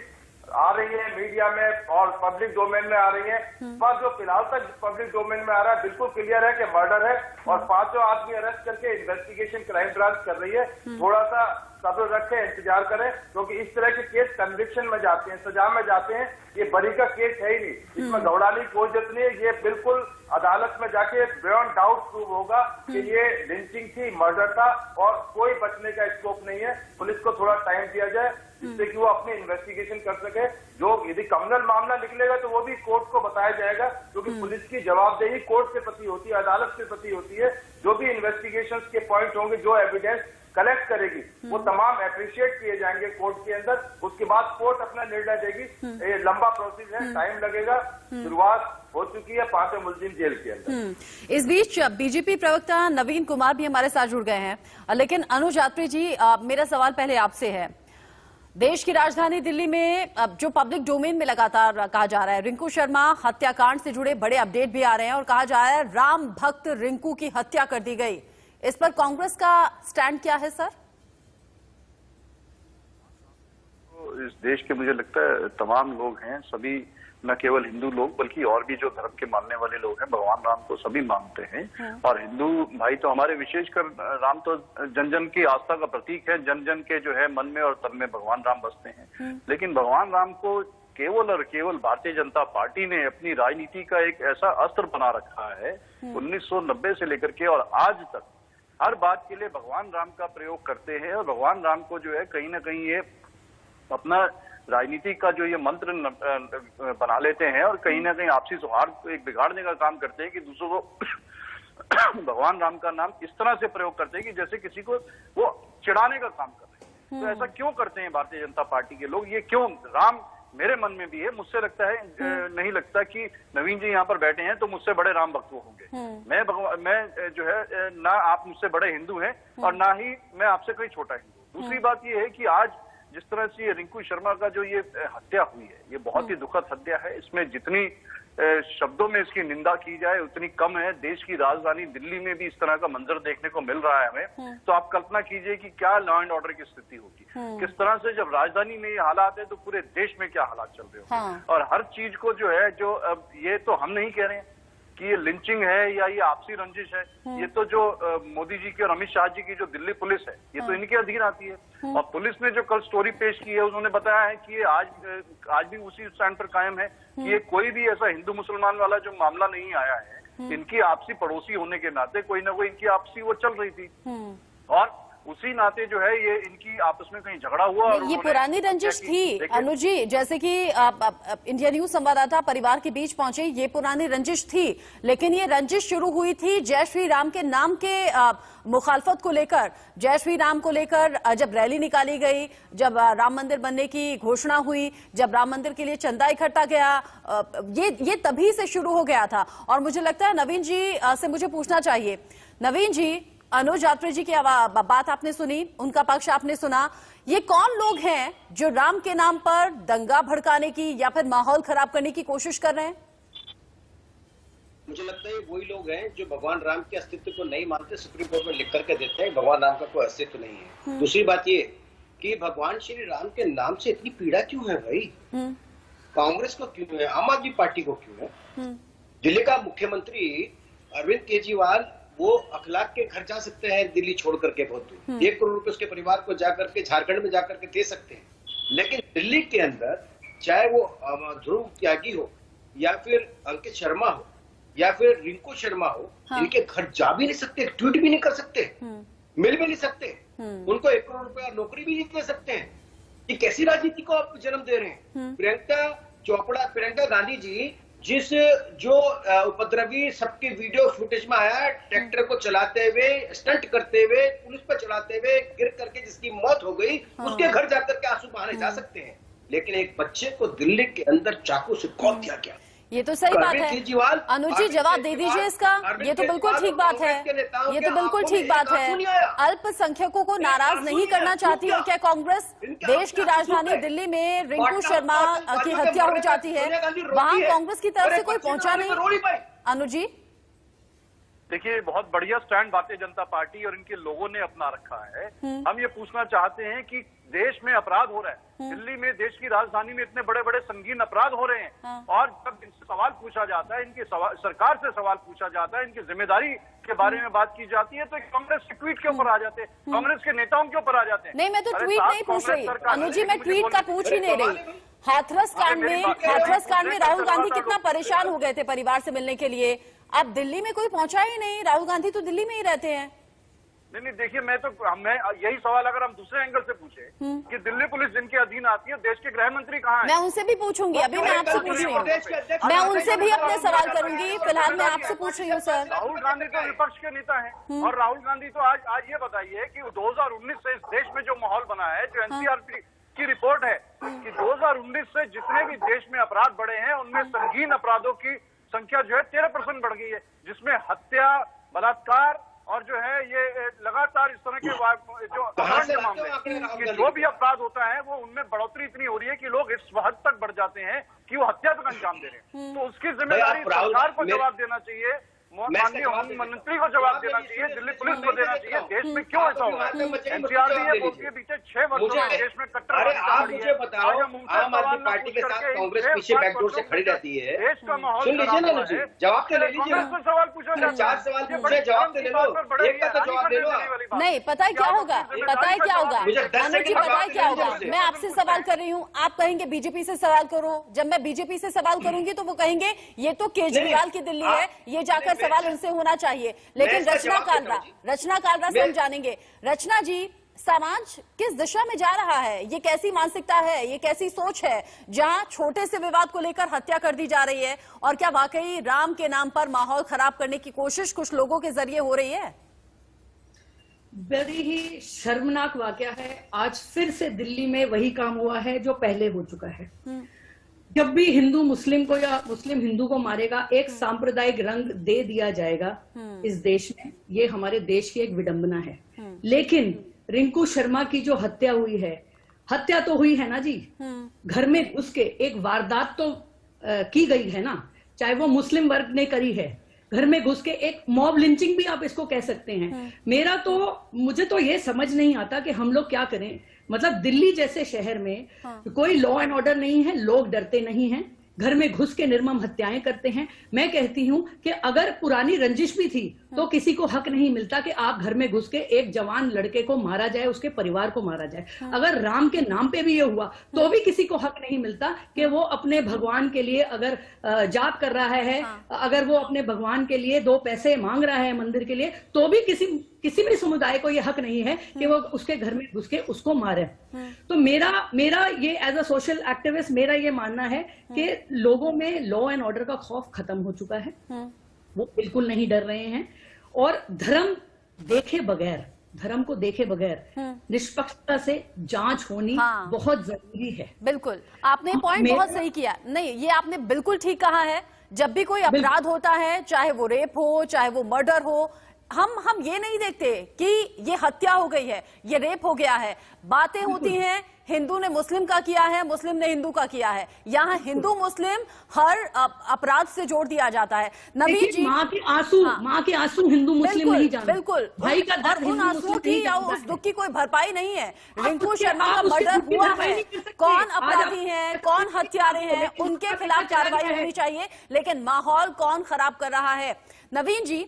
आ रही है मीडिया में और पब्लिक डोमेन में आ रही है, पर जो फिलहाल तक पब्लिक डोमेन में आ रहा है बिल्कुल क्लियर है कि मर्डर है और 5 आदमी अरेस्ट करके इन्वेस्टिगेशन क्राइम ब्रांच कर रही है। थोड़ा सा सब्र रखें, इंतजार करें, क्योंकि इस तरह के केस कन्विक्शन में जाते हैं, सजा में जाते हैं। ये बरी का केस है ही नहीं, इसमें घबराने की कोई जरूरत नहीं है। ये बिल्कुल अदालत में जाके बियॉन्ड डाउट प्रूव होगा कि ये लिंचिंग थी, मर्डर था और कोई बचने का स्कोप नहीं है। पुलिस को थोड़ा टाइम दिया जाए जिससे कि वो अपनी इन्वेस्टिगेशन कर सके। जो यदि क्रिमिनल मामला निकलेगा तो वो भी कोर्ट को बताया जाएगा, क्योंकि पुलिस की जवाबदेही कोर्ट के प्रति होती है, अदालत के प्रति होती है। जो भी इन्वेस्टिगेशन के पॉइंट होंगे, जो एविडेंस कलेक्ट करेगी, वो तमाम अप्रिशिएट किए जाएंगे कोर्ट के अंदर। उसके बाद कोर्ट अपना निर्णय देगी। ये लंबा प्रोसेस है, टाइम लगेगा। शुरुआत हो चुकी है, 5 मुलजिम जेल के अंदर। इस बीच बीजेपी प्रवक्ता नवीन कुमार भी हमारे साथ जुड़ गए हैं। लेकिन अनुज यात्री जी, मेरा सवाल पहले आपसे है। देश की राजधानी दिल्ली में जो पब्लिक डोमेन में लगातार कहा जा रहा है, रिंकू शर्मा हत्याकांड से जुड़े बड़े अपडेट भी आ रहे हैं और कहा जा रहा है राम भक्त रिंकू की हत्या कर दी गई। इस पर कांग्रेस का स्टैंड क्या है सर? इस देश के मुझे लगता है तमाम लोग हैं, सभी न केवल हिंदू लोग बल्कि और भी जो धर्म के मानने वाले लोग हैं, भगवान राम को सभी मानते हैं। और हिंदू भाई तो हमारे, विशेषकर राम तो जन जन की आस्था का प्रतीक है, जन जन के जो है मन में और तन में भगवान राम बसते हैं। लेकिन भगवान राम को केवल और केवल भारतीय जनता पार्टी ने अपनी राजनीति का एक ऐसा अस्त्र बना रखा है 1990 से लेकर के और आज तक हर बात के लिए भगवान राम का प्रयोग करते हैं। और भगवान राम को जो है कहीं ना कहीं ये अपना राजनीति का जो ये मंत्र बना लेते हैं और कहीं ना कहीं आपसी सौहार्द को एक बिगाड़ने का काम करते हैं कि दूसरों को भगवान राम का नाम इस तरह से प्रयोग करते हैं कि जैसे किसी को वो चिढ़ाने का काम कर रहे हैं। तो ऐसा क्यों करते हैं भारतीय जनता पार्टी के लोग? ये क्यों? राम मेरे मन में भी है, मुझसे लगता है नहीं लगता कि नवीन जी यहाँ पर बैठे हैं तो मुझसे बड़े राम भक्त वो होंगे। मैं जो है ना आप मुझसे बड़े हिंदू हैं और ना ही मैं आपसे कोई छोटा हिंदू। दूसरी बात ये है कि आज जिस तरह से ये रिंकू शर्मा का जो ये हत्या हुई है, ये बहुत ही दुखद हत्या है। इसमें जितनी शब्दों में इसकी निंदा की जाए उतनी कम है। देश की राजधानी दिल्ली में भी इस तरह का मंजर देखने को मिल रहा है हमें, तो आप कल्पना कीजिए कि क्या लॉ एंड ऑर्डर की स्थिति होगी। किस तरह से जब राजधानी में ये हालात है तो पूरे देश में क्या हालात चल रहे होंगे। और हर चीज को जो है जो ये तो हम नहीं कह रहे हैं कि ये लिंचिंग है या ये आपसी रंजिश है, ये तो जो मोदी जी की और अमित शाह जी की जो दिल्ली पुलिस है, ये तो इनके अधीन आती है। और पुलिस ने जो कल स्टोरी पेश की है उन्होंने बताया है कि ये आज भी उसी स्टैंड पर कायम है कि ये कोई भी ऐसा हिंदू मुसलमान वाला जो मामला नहीं आया है। इनकी आपसी पड़ोसी होने के नाते कोई ना कोई इनकी आपसी वो चल रही थी और उसी नाते जो है ये इनकी आपस में कहीं झगड़ा हुआ। और ये पुरानी रंजिश थी अनुज जी, जैसे कि इंडिया न्यूज संवाददाता परिवार के बीच पहुंचे, ये पुरानी रंजिश थी। लेकिन ये रंजिश शुरू हुई थी जय श्री राम के नाम के मुखालफत को लेकर, जय श्री राम को लेकर जब रैली निकाली गई, जब राम मंदिर बनने की घोषणा हुई, जब राम मंदिर के लिए चंदा इकट्ठा गया, ये तभी से शुरू हो गया था। और मुझे लगता है नवीन जी से मुझे पूछना चाहिए। नवीन जी, अनुज यात्री जी की बात आपने सुनी, उनका पक्ष आपने सुना। ये कौन लोग हैं जो राम के नाम पर दंगा भड़काने की या फिर माहौल खराब करने की कोशिश कर रहे हैं? मुझे लगता है वही लोग हैं जो भगवान राम के अस्तित्व को नहीं मानते, सुप्रीम कोर्ट में लिख करके देते हैं भगवान राम का कोई अस्तित्व नहीं है। दूसरी बात ये कि भगवान श्री राम के नाम से इतनी पीड़ा क्यों है भाई? कांग्रेस को क्यों है, आम आदमी पार्टी को क्यों है? दिल्ली का मुख्यमंत्री अरविंद केजरीवाल वो अखलाक के घर जा सकते हैं दिल्ली छोड़ करके बहुत दूर, 1 करोड़ रुपए उसके परिवार को जाकर के झारखंड में जाकर के दे सकते हैं। लेकिन दिल्ली के अंदर चाहे वो ध्रुव त्यागी हो या फिर अंकित शर्मा हो या फिर रिंकू शर्मा हो, इनके घर जा भी नहीं सकते, ट्वीट भी नहीं कर सकते, मिल भी नहीं सकते, उनको 1 करोड़ रुपया नौकरी भी नहीं दे सकते हैं। ये कैसी राजनीति को आप जन्म दे रहे हैं? प्रियंका गांधी जी जिस जो उपद्रवी सबके वीडियो फुटेज में आया, ट्रैक्टर को चलाते हुए, स्टंट करते हुए, पुलिस पर चलाते हुए गिर करके जिसकी मौत हो गई, उसके घर जाकर के आंसू बहाने जा सकते हैं। लेकिन एक बच्चे को दिल्ली के अंदर चाकू से कौन दिया गया, ये तो सही बात अरविंद है। केजरीवाल अनुज जी जवाब दे दीजिए इसका। ये तो बिल्कुल ठीक बात है, ये तो बिल्कुल ठीक बात है। अल्पसंख्यकों को नाराज नहीं करना चाहती है क्या कांग्रेस? देश की राजधानी दिल्ली में रिंकू शर्मा की हत्या हो जाती है, वहां कांग्रेस की तरफ से कोई पहुंचा नहीं। अनुज जी देखिए, बहुत बढ़िया स्टैंड भारतीय जनता पार्टी और इनके लोगों ने अपना रखा है। हम ये पूछना चाहते हैं कि देश में अपराध हो रहा है, दिल्ली में देश की राजधानी में इतने बड़े बड़े संगीन अपराध हो रहे हैं, और जब इनसे सवाल पूछा जाता है, इनकी सरकार से सवाल पूछा जाता है, इनकी जिम्मेदारी के बारे में बात की जाती है, तो कांग्रेस के ट्वीट के ऊपर आ जाते हैं, कांग्रेस के नेताओं के ऊपर आ जाते हैं। नहीं, मैं तो ट्वीट नहीं पूछ रही अनुज जी, मैं ट्वीट का पूछ ही नहीं रही। हाथरस कांड में राहुल गांधी कितना परेशान हो गए थे परिवार से मिलने के लिए, अब दिल्ली में कोई पहुंचा ही नहीं। राहुल गांधी तो दिल्ली में ही रहते हैं। नहीं, देखिए, मैं यही सवाल अगर हम दूसरे एंगल से पूछे कि दिल्ली पुलिस जिनके अधीन आती है, देश के गृह मंत्री कहाँ हैं? मैं उनसे भी पूछूंगी, अभी मैं आपसे पूछ रही हूँ, मैं उनसे भी अपने सवाल करूंगी, फिलहाल मैं आपसे पूछ रही हूँ सर। राहुल गांधी तो विपक्ष के नेता हैं, और राहुल गांधी तो आज ये बताइए कि 2019 से इस देश में जो माहौल बना है, जो एनसीआर की रिपोर्ट है कि 2019 से जितने भी देश में अपराध बढ़े हैं, उनमें संगीन अपराधों की संख्या जो है 13% बढ़ गई है, जिसमें हत्या, बलात्कार और जो है ये लगातार इस तरह के जो अपराध के मामले, जो भी अपराध होता है वो उनमें बढ़ोतरी इतनी हो रही है कि लोग इस हद तक बढ़ जाते हैं कि वो हत्या तक अंजाम दे रहे हैं। तो उसकी जिम्मेदारी सरकार को जवाब देना चाहिए, माननीय होम मंत्री को जवाब देना चाहिए, दिल्ली पुलिस को देना चाहिए। देश में क्यों ऐसा हो रहा है? एनसीआर ये बोलती है बीते 6 वर्षों में देश में कट्टर आप मुझे बताओ, आम आदमी पार्टी के साथ कांग्रेस पीछे बैकडोर से खड़ी रहती है, देश का माहौल सुन लीजिए ना, जवाब तो ले लीजिए। सवाल पूछो, 4 सवाल पूछे, जवाब तो ले लो, एक का तो जवाब ले लो। नहीं, पता है क्या होगा, पता है क्या होगा अनुज जी, पता है क्या होगा, मैं आपसे सवाल कर रही हूँ, आप कहेंगे बीजेपी से सवाल करो। जब मैं बीजेपी से सवाल करूंगी तो वो कहेंगे ये तो केजरीवाल की दिल्ली है, ये जाकर सवाल उनसे होना चाहिए। लेकिन रचना कालरा से हम जानेंगे। रचना जी, समाज किस दिशा में जा रहा है? ये कैसी मानसिकता है, ये कैसी सोच है, जहां छोटे से विवाद को लेकर हत्या कर दी जा रही है? और क्या वाकई राम के नाम पर माहौल खराब करने की कोशिश कुछ लोगों के जरिए हो रही है? बड़ी ही शर्मनाक वाकया है। आज फिर से दिल्ली में वही काम हुआ है जो पहले हो चुका है। जब भी हिंदू मुस्लिम को या मुस्लिम हिंदू को मारेगा, एक सांप्रदायिक रंग दे दिया जाएगा इस देश में। ये हमारे देश की एक विडंबना है। लेकिन रिंकू शर्मा की जो हत्या हुई है, हत्या तो हुई है ना जी, घर में घुस के एक वारदात तो की गई है ना, चाहे वो मुस्लिम वर्ग ने करी है, घर में घुस के एक मॉब लिंचिंग भी आप इसको कह सकते हैं। मुझे तो ये समझ नहीं आता कि हम लोग क्या करें। मतलब दिल्ली जैसे शहर में कोई लॉ एंड ऑर्डर नहीं है, लोग डरते नहीं हैं, घर में घुस के निर्मम हत्याएं करते हैं। मैं कहती हूं कि अगर पुरानी रंजिश भी थी तो किसी को हक नहीं मिलता कि आप घर में घुस के एक जवान लड़के को मारा जाए, उसके परिवार को मारा जाए। अगर राम के नाम पे भी ये हुआ तो भी किसी को हक नहीं मिलता कि वो अपने भगवान के लिए अगर जाप कर रहा है, अगर वो अपने भगवान के लिए 2 पैसे मांग रहा है मंदिर के लिए, तो भी किसी भी समुदाय को ये हक नहीं है कि वो उसके घर में घुस के उसको मारे। तो मेरा ये एज अ सोशल एक्टिविस्ट मेरा ये मानना है कि लोगों में लॉ एंड ऑर्डर का खौफ खत्म हो चुका है। वो बिल्कुल नहीं डर रहे हैं, और धर्म को देखे बगैर निष्पक्षता से जांच होनी बहुत जरूरी है। बिल्कुल, आपने पॉइंट बहुत सही किया। नहीं, ये आपने बिल्कुल ठीक कहा है। जब भी कोई अपराध होता है, चाहे वो रेप हो, चाहे वो मर्डर हो, हम ये नहीं देखते कि ये हत्या हो गई है, ये रेप हो गया है। बातें होती हैं, हिंदू ने मुस्लिम का किया है, मुस्लिम ने हिंदू का किया है। यहाँ हिंदू मुस्लिम हर अपराध से जोड़ दिया जाता है। नवीन जी, माँ के आंसू हिंदू मुस्लिम नहीं जानते। बिल्कुल, भाई का दर्द उन आंसुओं की या उस दुख की कोई भरपाई नहीं है। रिंकू शर्मा का मर्डर हुआ है, कौन अपराधी हैं, कौन हत्यारे हैं, उनके खिलाफ कार्रवाई होनी चाहिए। लेकिन माहौल कौन खराब कर रहा है? नवीन जी,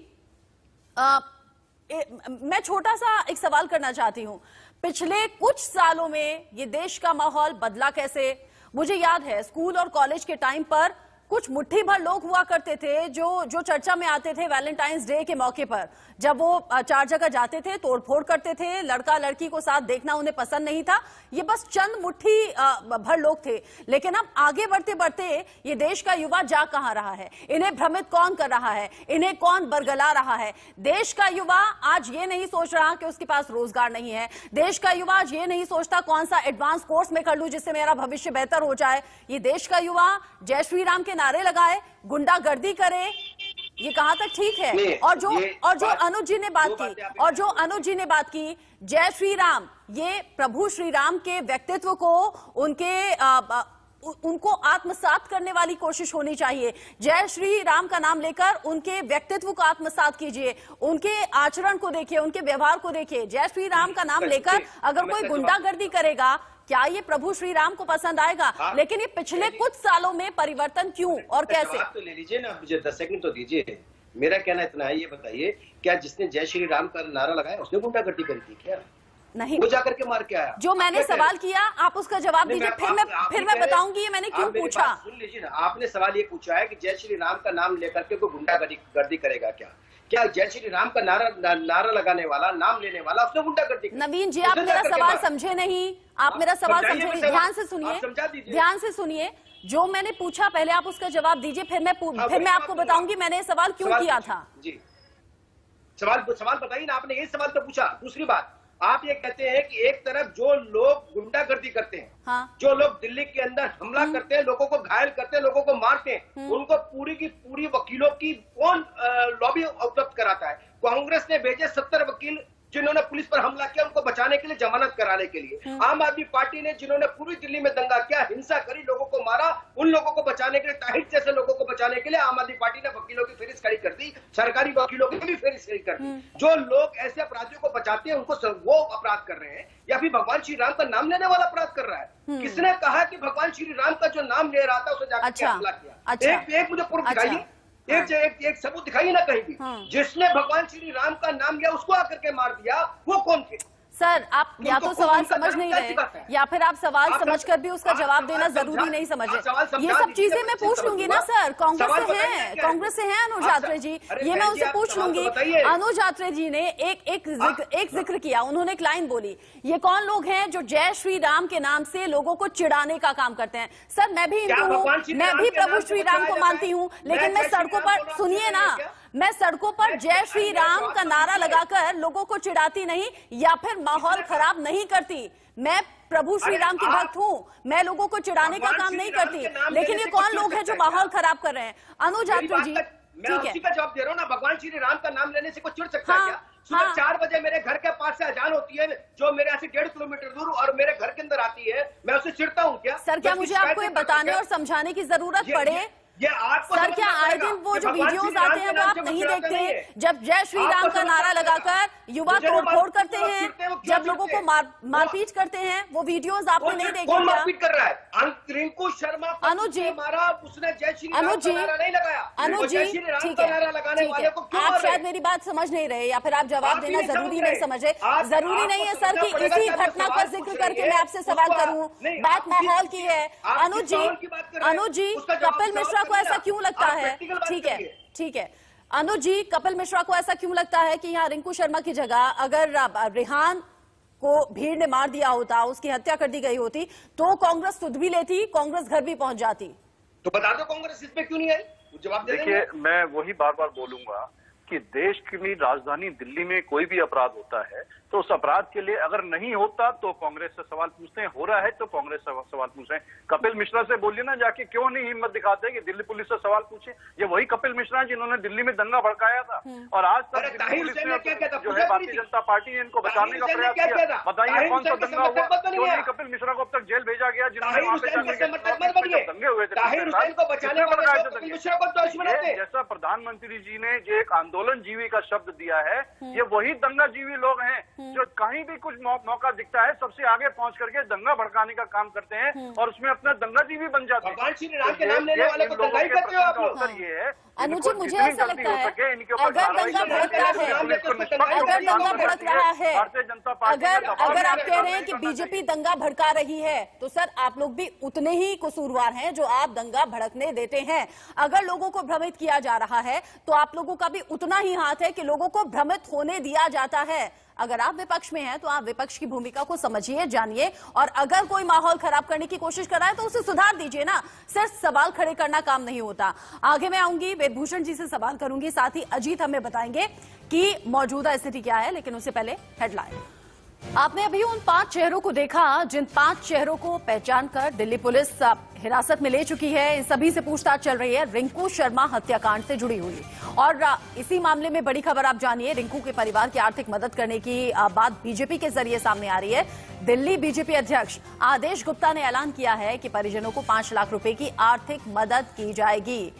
मैं छोटा सा एक सवाल करना चाहती हूं। पिछले कुछ सालों में ये देश का माहौल बदला कैसे? मुझे याद है स्कूल और कॉलेज के टाइम पर कुछ मुट्ठी भर लोग हुआ करते थे जो चर्चा में आते थे वैलेंटाइंस डे के मौके पर। जब वो 4 जगह जाते थे, तोड़फोड़ करते थे, लड़का लड़की को साथ देखना उन्हें पसंद नहीं था। ये बस चंद मुट्ठी भर लोग थे। लेकिन अब आगे बढ़ते बढ़ते ये देश का युवा जा कहां रहा है? इन्हें भ्रमित कौन कर रहा है? इन्हें कौन बरगला रहा है? देश का युवा आज ये नहीं सोच रहा कि उसके पास रोजगार नहीं है। देश का युवा आज ये नहीं सोचता कौन सा एडवांस कोर्स में कर लूं जिससे मेरा भविष्य बेहतर हो जाए। ये देश का युवा जय श्री राम के नारे लगाए, गुंडागर्दी करे, ये कहां तक ठीक है? और जो अनुज जी ने बात की जय श्री राम, ये प्रभु श्री राम के व्यक्तित्व को उनको आत्मसात करने वाली कोशिश होनी चाहिए। जय श्री राम का नाम लेकर उनके व्यक्तित्व को आत्मसात कीजिए, उनके आचरण को देखिए, उनके व्यवहार को देखिए। जय श्री राम का नाम लेकर अगर कोई गुंडागर्दी करेगा, क्या ये प्रभु श्री राम को पसंद आएगा? लेकिन ये पिछले कुछ सालों में परिवर्तन क्यों और कैसे? आप तो ले लीजिए ना, मुझे 10 सेकंड तो दीजिए। मेरा कहना इतना है, ये बताइए क्या जिसने जय श्री राम का नारा लगाया उसने गुंडागर्दी करी थी क्या? नहीं, वो जाकर के मार के आया। जो मैंने सवाल किया आप उसका जवाब दीजिए, फिर मैं बताऊंगी ये मैंने क्यों पूछा। सुन लीजिए ना, आपने सवाल ये पूछा है कि जय श्री राम का नाम लेकर के कोई गुंडागर्दी करेगा क्या जय श्री राम का नारा लगाने वाला, नाम लेने वाला उसने गुंडागर्दी? नवीन जी, आप मेरा सवाल समझे नहीं, आप मेरा सवाल समझे नहीं। ध्यान से सुनिए, जो मैंने पूछा पहले आप उसका जवाब दीजिए, फिर मैं आपको बताऊंगी मैंने सवाल क्यों किया था। जी, सवाल बताइए ना, आपने यही सवाल तो पूछा। दूसरी बात, आप ये कहते हैं कि एक तरफ जो लोग गुंडागर्दी करते हैं, हाँ। जो लोग दिल्ली के अंदर हमला करते हैं, लोगों को घायल करते हैं, लोगों को मारते हैं, उनको पूरी की पूरी वकीलों की कौन लॉबी उपलब्ध कराता है? कांग्रेस ने भेजे 70 वकील जिन्होंने पुलिस पर हमला किया, उनको बचाने के लिए, जमानत कराने के लिए। आम आदमी पार्टी ने जिन्होंने पूरी दिल्ली में दंगा किया, हिंसा करी, लोगों को मारा, उन लोगों को बचाने के लिए, ताहिर जैसे लोगों को बचाने के लिए आम आदमी पार्टी ने वकीलों की फहरिस्त खड़ी कर दी, सरकारी वकीलों की भी फहरिस्त खड़ी कर दी। जो लोग ऐसे अपराधियों को बचाते हैं उनको वो अपराध कर रहे हैं या फिर भगवान श्री राम का नाम लेने वाला अपराध कर रहा है? किसने कहा कि भगवान श्री राम का जो नाम ले रहा था उसे जाकर हमला किया? एक मुझे प्रूफ दिखाइए, एक सबूत दिखाइए ना कहीं भी। जिसने भगवान श्री राम का नाम लिया उसको आकर के मार दिया, वो कौन थे? सर, आप या तो सवाल समझ नहीं रहे या फिर आप सवाल समझकर भी उसका जवाब देना जरूरी नहीं समझे। ये सब चीजें मैं पूछ लूंगी ना सर, कांग्रेस से हैं अनुज आत्रे जी, ये मैं उनसे पूछ लूंगी। अनुज आत्रे जी ने एक जिक्र किया, उन्होंने एक लाइन बोली, ये कौन लोग हैं जो जय श्री राम के नाम से लोगों को चिढ़ाने का काम करते हैं? सर, मैं भी हिंदू हूँ, मैं भी प्रभु श्री राम को मानती हूँ, लेकिन मैं सड़कों पर, सुनिए ना, मैं सड़कों पर जय श्री राम का नारा लगाकर लोगों को चिढ़ाती नहीं या फिर माहौल खराब नहीं करती। मैं प्रभु श्री राम की भक्त हूँ, मैं लोगों को चिढ़ाने का काम नहीं करती, लेकिन ये कौन लोग हैं जो माहौल खराब कर रहे हैं? अनुज आत्रे जी, मैं उसी का जवाब दे रहा हूँ ना। भगवान श्री राम का नाम लेने से कोई चिढ़ सकता है क्या? सुबह 4 बजे मेरे घर के पास से अजान होती है, जो मेरे यहाँ से 1.5 किलोमीटर दूर और मेरे घर के अंदर आती है, मैं उसे चिढ़ता हूँ क्या? सर, क्या मुझे आपको ये बताने और समझाने की जरूरत पड़े? सर, क्या आए दिन वो जो वीडियोस आते हैं वो आप नहीं देखते, जब जय श्री राम का नारा लगाकर युवा तोड़फोड़ करते हैं, जब लोगों को मारपीट करते हैं, वो वीडियोस आपने नहीं देखे? कौन मारपीट कर रहा है? रिंकू शर्मा अनुज जी, उसने जय श्री राम का नारा नहीं लगाया। अनुज जी, ठीक है, आप शायद मेरी बात समझ नहीं रहे या फिर आप जवाब देना जरूरी नहीं समझे। जरूरी नहीं है सर कि इसी घटना का जिक्र करके मैं आपसे सवाल करूं, बात माहौल की है। अनुज जी, कपिल मिश्रा को ऐसा क्यों लगता है? ठीक है अनुज जी, कपिल मिश्रा को ऐसा क्यों लगता है कि यहाँ रिंकू शर्मा की जगह अगर रेहान को भीड़ ने मार दिया होता, उसकी हत्या कर दी गई होती, तो कांग्रेस सुध भी लेती, कांग्रेस घर भी पहुंच जाती? तो बता दो कांग्रेस इस पे क्यों नहीं आई? जवाब दे। देखिए, मैं वही बार बार बोलूंगा कि देश की राजधानी दिल्ली में कोई भी अपराध होता है तो उस अपराध के लिए अगर नहीं होता तो कांग्रेस से सवाल पूछते हैं, हो रहा है तो कांग्रेस से सवाल पूछ रहे हैं। कपिल मिश्रा से बोलिए ना जाके, क्यों नहीं हिम्मत दिखाते हैं कि दिल्ली पुलिस से सवाल पूछे? ये वही कपिल मिश्रा है जिन्होंने दिल्ली में दंगा भड़काया था और आज तक पुलिस ने जो है भारतीय जनता पार्टी ने इनको बचाने का प्रयास किया। बताइए कौन सा दंगा हुआ? क्यों नहीं कपिल मिश्रा को अब तक जेल भेजा गया जिन्होंने दंगे हुए थे? जैसा प्रधानमंत्री जी ने जो एक आंदोलन जीवी का शब्द दिया है, ये वही दंगा जीवी लोग हैं जो कहीं भी कुछ मौका दिखता है सबसे आगे पहुंच करके दंगा भड़काने का काम करते हैं और उसमें अपना दंगा जीवी बन जाते हैं। भगवान श्री राम के नाम लेने वाले को दंगाई करते हो आप लोग। ये है अनुज जी, मुझे ऐसा लगता है अगर दंगा भड़क रहा है, अगर आप कह रहे हैं कि बीजेपी दंगा भड़का रही है, तो सर आप लोग भी उतने ही कसूरवार हैं जो आप दंगा भड़कने देते हैं। अगर लोगों को भ्रमित किया जा रहा है तो आप लोगों का भी उतना ही हाथ है कि लोगों को भ्रमित होने दिया जाता है। अगर आप विपक्ष में हैं तो आप विपक्ष की भूमिका को समझिए, जानिए, और अगर कोई माहौल खराब करने की कोशिश कर रहा है तो उसे सुधार दीजिए ना। सिर्फ सवाल खड़े करना काम नहीं होता। आगे मैं आऊंगी, वेदभूषण जी से सवाल करूंगी, साथ ही अजीत हमें बताएंगे कि मौजूदा स्थिति क्या है, लेकिन उससे पहले हेडलाइन। आपने अभी उन 5 चेहरों को देखा जिन 5 चेहरों को पहचान कर दिल्ली पुलिस हिरासत में ले चुकी है। इन सभी से पूछताछ चल रही है रिंकू शर्मा हत्याकांड से जुड़ी हुई। और इसी मामले में बड़ी खबर आप जानिए, रिंकू के परिवार की आर्थिक मदद करने की बात बीजेपी के जरिए सामने आ रही है। दिल्ली बीजेपी अध्यक्ष आदेश गुप्ता ने ऐलान किया है कि परिजनों को 5 लाख रुपए की आर्थिक मदद की जाएगी।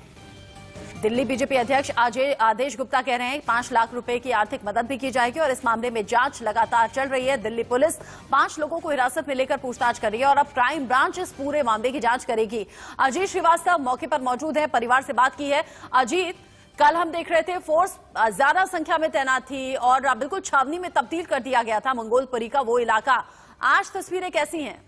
दिल्ली बीजेपी अध्यक्ष आदेश गुप्ता कह रहे हैं 5 लाख रुपए की आर्थिक मदद भी की जाएगी और इस मामले में जांच लगातार चल रही है। दिल्ली पुलिस 5 लोगों को हिरासत में लेकर पूछताछ कर रही है और अब क्राइम ब्रांच इस पूरे मामले की जांच करेगी। अजीत श्रीवास्तव मौके पर मौजूद है, परिवार से बात की है। अजीत, कल हम देख रहे थे फोर्स ज्यादा संख्या में तैनात थी और बिल्कुल छावनी में तब्दील कर दिया गया था मंगोलपुरी का वो इलाका। आज तस्वीरें कैसी हैं?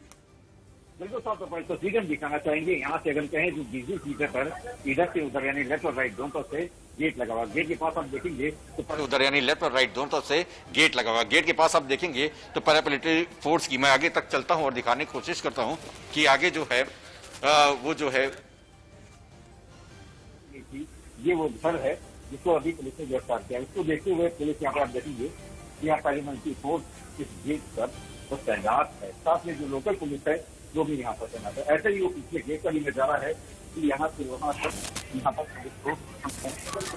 बिल्कुल साफ तस्वीर हम दिखाना चाहेंगे। यहाँ से अगर कहें जो बिजली फीचर पर इधर से उधर यानी लेफ्ट और राइट दोनों तरफ से गेट लगा हुआ, गेट के पास आप देखेंगे तो उधर यानी लेफ्ट और राइट दोनों तरफ से गेट लगा हुआ, गेट के पास आप देखेंगे तो पैरामिलिट्री फोर्स की मैं आगे तक चलता हूं और दिखाने की कोशिश करता हूं कि आगे जो है वो जो है ये वो घर है जिसको अभी पुलिस ने गिरफ्तार किया। इसको देखते हुए पुलिस यहाँ पर आप देखेंगे कि यहाँ पैरामिलिट्री फोर्स इस गेट पर वो तैनात है, साथ में जो लोकल पुलिस है जो भी यहाँ पर तैनात है। ऐसे ही वो पिछले गेट का भी नजारा है कि यहाँ से वहाँ तक यहाँ पर पुलिस को